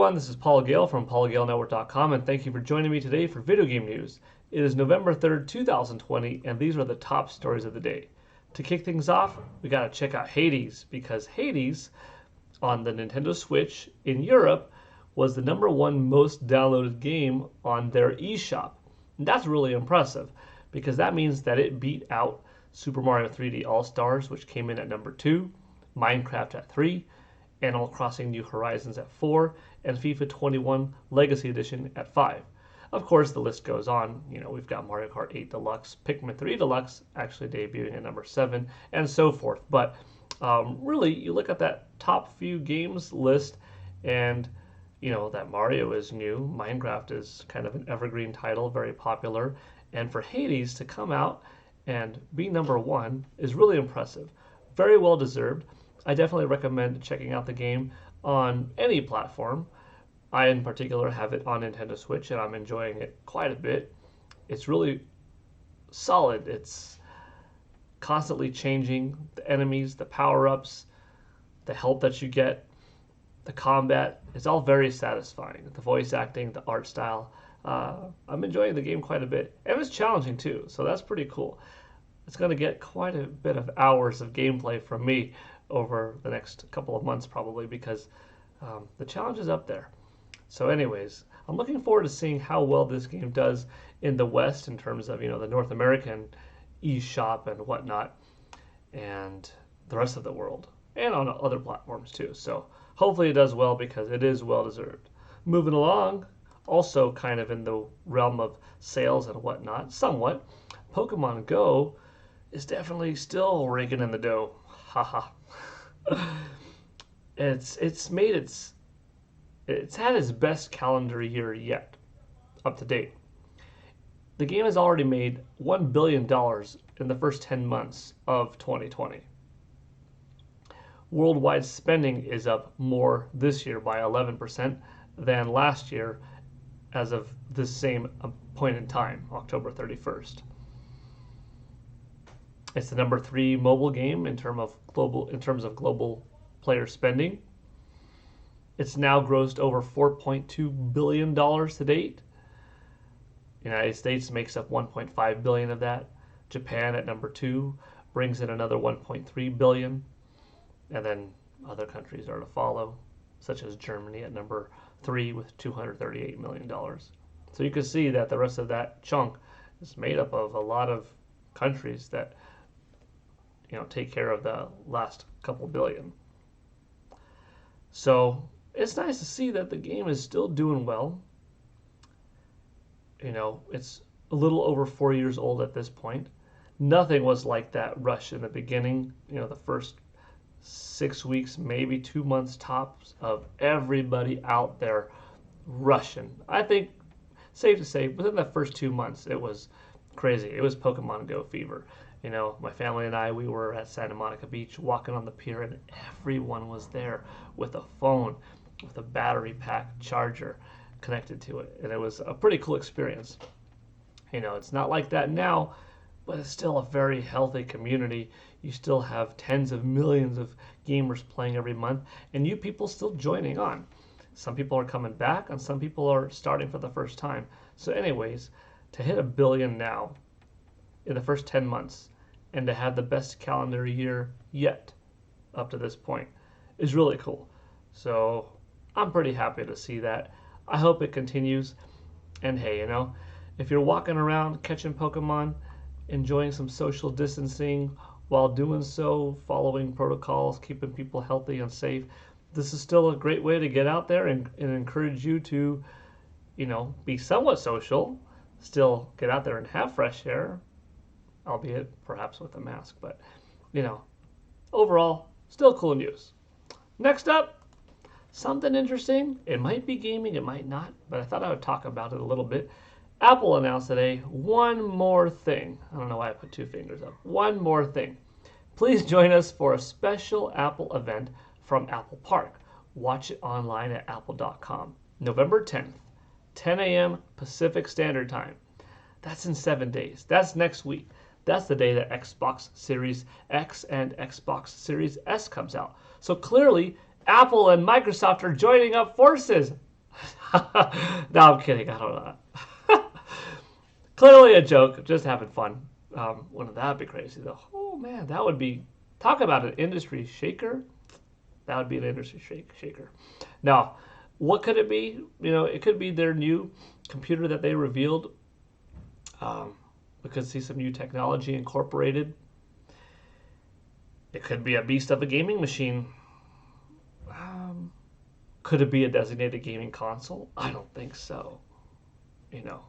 everyone, this is Paul Gale from PaulGaleNetwork.com, and thank you for joining me today for video game news. It is November 3rd, 2020, and these are the top stories of the day. To kick things off, we got to check out Hades, because Hades on the Nintendo Switch in Europe was the #1 most downloaded game on their eShop. And that's really impressive, because that means that it beat out Super Mario 3D All-Stars, which came in at #2, Minecraft at 3, Animal Crossing New Horizons at 4, and FIFA 21 Legacy Edition at 5. Of course, the list goes on. You know, we've got Mario Kart 8 Deluxe, Pikmin 3 Deluxe actually debuting at #7, and so forth. But really, you look at that top few games list, and you know that Mario is new. Minecraft is kind of an evergreen title, very popular. And for Hades to come out and be #1 is really impressive. Very well deserved. I definitely recommend checking out the game on any platform. I, in particular, have it on Nintendo Switch, and I'm enjoying it quite a bit. It's really solid. It's constantly changing. The enemies, the power-ups, the health that you get, the combat. It's all very satisfying. The voice acting, the art style. I'm enjoying the game quite a bit. And it's challenging, too, so that's pretty cool. It's going to get quite a bit of hours of gameplay from me over the next couple of months probably, because the challenge is up there. So anyways, I'm looking forward to seeing how well this game does in the West in terms of, you know, the North American eShop and whatnot, and the rest of the world, and on other platforms too. So hopefully it does well, because it is well deserved. Moving along, also kind of in the realm of sales and whatnot, somewhat, Pokemon Go is definitely still raking in the dough. Haha. It's had its best calendar year yet, up to date. The game has already made $1 billion in the first 10 months of 2020. Worldwide spending is up more this year by 11% than last year as of this same point in time, October 31st. It's the #3 mobile game in terms of global player spending. It's now grossed over $4.2 billion to date. The United States makes up $1.5 billion of that. Japan at #2 brings in another $1.3 billion. And then other countries are to follow, such as Germany at #3 with $238 million. So you can see that the rest of that chunk is made up of a lot of countries that, you know, take care of the last couple billion. So it's nice to see that the game is still doing well. You know, it's a little over 4 years old at this point. Nothing was like that rush in the beginning, you know, the first 6 weeks, maybe 2 months tops, of everybody out there rushing. I think, safe to say, within the first 2 months, it was crazy. It was Pokemon Go fever. You know, my family and I, we were at Santa Monica Beach walking on the pier, and everyone was there with a phone, with a battery pack charger connected to it. And it was a pretty cool experience. You know, it's not like that now, but it's still a very healthy community. You still have tens of millions of gamers playing every month, and you people still joining on. Some people are coming back, and some people are starting for the first time. So anyways, to hit $1 billion now in the first 10 months, and to have the best calendar year yet up to this point is really cool. So I'm pretty happy to see that. I hope it continues. And hey, you know, if you're walking around catching Pokemon, enjoying some social distancing while doing so, following protocols, keeping people healthy and safe, this is still a great way to get out there and encourage you to, you know, be somewhat social, still get out there and have fresh air, albeit perhaps with a mask. But, you know, overall, still cool news. Next up, something interesting. It might be gaming, it might not, but I thought I would talk about it a little bit. Apple announced today one more thing. I don't know why I put 2 fingers up. One more thing. Please join us for a special Apple event from Apple Park. Watch it online at apple.com. November 10th, 10 a.m. Pacific Standard Time. That's in 7 days. That's next week. That's the day that Xbox Series X and Xbox Series S comes out. So clearly, Apple and Microsoft are joining up forces. No, I'm kidding. I don't know. Clearly a joke. Just having fun. Wouldn't that be crazy though? Oh man, that would be. Talk about an industry shaker. That would be an industry shaker. Now, what could it be? It could be their new computer that they revealed. We could see some new technology incorporated. It could be a beast of a gaming machine. Could it be a designated gaming console? I don't think so. You know,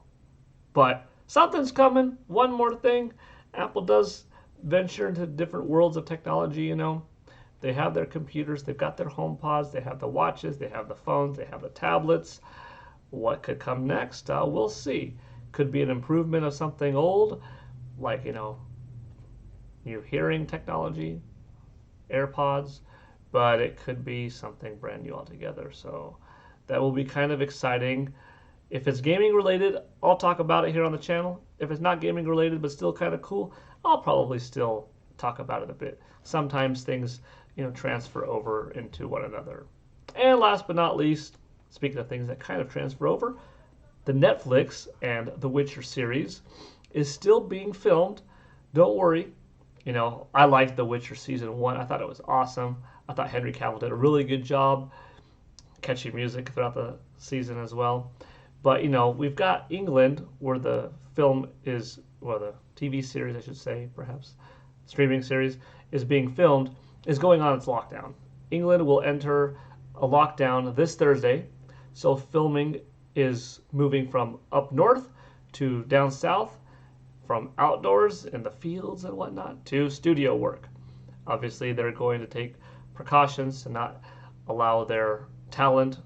but something's coming. One more thing. Apple does venture into different worlds of technology. They have their computers, they've got their home pods, they have the watches, they have the phones, they have the tablets. What could come next? We'll see. Could be an improvement of something old, like, new hearing technology, AirPods, but it could be something brand new altogether. So that will be kind of exciting. If it's gaming related, I'll talk about it here on the channel. If it's not gaming related but still kind of cool, I'll probably still talk about it a bit. Sometimes things, transfer over into one another. And last but not least, speaking of things that kind of transfer over, the Netflix and The Witcher series is still being filmed. Don't worry. I liked The Witcher season 1. I thought it was awesome. I thought Henry Cavill did a really good job. Catchy music throughout the season as well. But, we've got England where the film is, well, the TV series, I should say, perhaps, streaming series, is being filmed, is going on its lockdown. England will enter a lockdown this Thursday. So filming is moving from up north to down south, from outdoors in the fields and whatnot to studio work. Obviously, they're going to take precautions to not allow their talent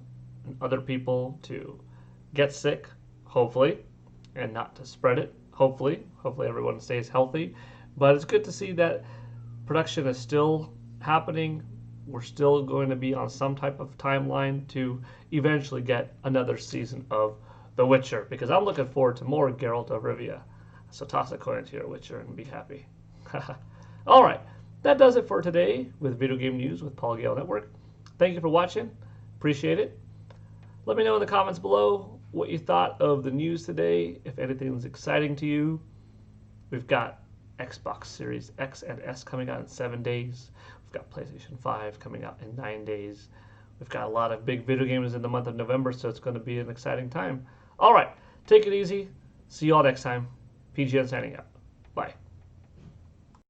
and other people to get sick, hopefully, and not to spread it, hopefully. Hopefully everyone stays healthy. But it's good to see that production is still happening. We're still going to be on some type of timeline to eventually get another season of The Witcher, because I'm looking forward to more Geralt of Rivia. So toss a coin to your Witcher and be happy. All right, that does it for today with Video Game News with Paul Gale Network. Thank you for watching. Appreciate it. Let me know in the comments below what you thought of the news today, if anything's exciting to you. We've got Xbox Series X and S coming out in 7 days. We've got PlayStation 5 coming out in 9 days. We've got a lot of big video games in the month of November, so it's going to be an exciting time. All right, take it easy. See you all next time. PGN signing out.